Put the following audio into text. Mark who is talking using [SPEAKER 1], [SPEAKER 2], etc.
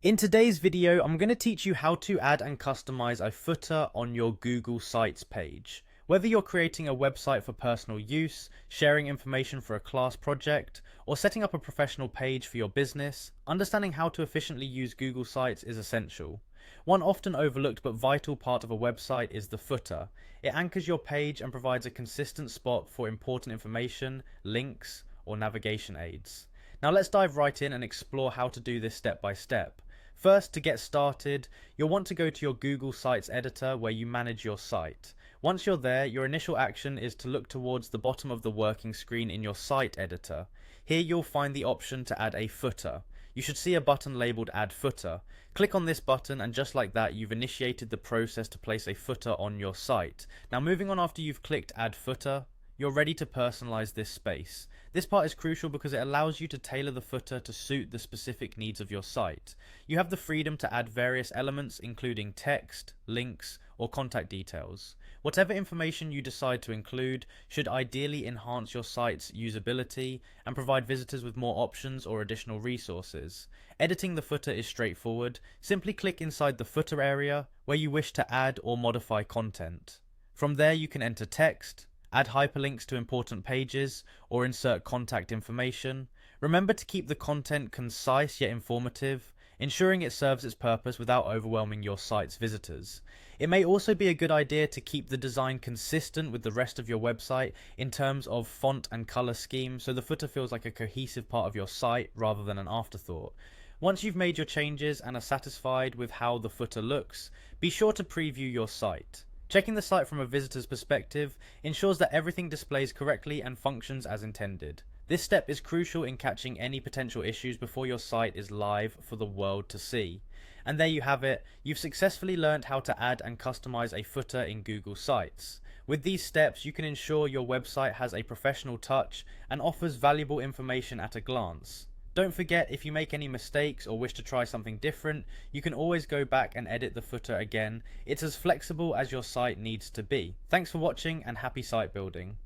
[SPEAKER 1] In today's video, I'm going to teach you how to add and customize a footer on your Google Sites page. Whether you're creating a website for personal use, sharing information for a class project, or setting up a professional page for your business, understanding how to efficiently use Google Sites is essential. One often overlooked but vital part of a website is the footer. It anchors your page and provides a consistent spot for important information, links, or navigation aids. Now let's dive right in and explore how to do this step by step. First, to get started, you'll want to go to your Google Sites editor where you manage your site. Once you're there, your initial action is to look towards the bottom of the working screen in your site editor. Here you'll find the option to add a footer. You should see a button labeled Add Footer. Click on this button and just like that, you've initiated the process to place a footer on your site. Now moving on, after you've clicked Add Footer, you're ready to personalize this space. This part is crucial because it allows you to tailor the footer to suit the specific needs of your site. You have the freedom to add various elements including text, links, or contact details. Whatever information you decide to include should ideally enhance your site's usability and provide visitors with more options or additional resources. Editing the footer is straightforward. Simply click inside the footer area where you wish to add or modify content. From there you can enter text, add hyperlinks to important pages, or insert contact information. Remember to keep the content concise yet informative, ensuring it serves its purpose without overwhelming your site's visitors. It may also be a good idea to keep the design consistent with the rest of your website in terms of font and color scheme, so the footer feels like a cohesive part of your site rather than an afterthought. Once you've made your changes and are satisfied with how the footer looks, be sure to preview your site. Checking the site from a visitor's perspective ensures that everything displays correctly and functions as intended. This step is crucial in catching any potential issues before your site is live for the world to see. And there you have it, you've successfully learned how to add and customize a footer in Google Sites. With these steps, you can ensure your website has a professional touch and offers valuable information at a glance. Don't forget, if you make any mistakes or wish to try something different, you can always go back and edit the footer again. It's as flexible as your site needs to be. Thanks for watching and happy site building.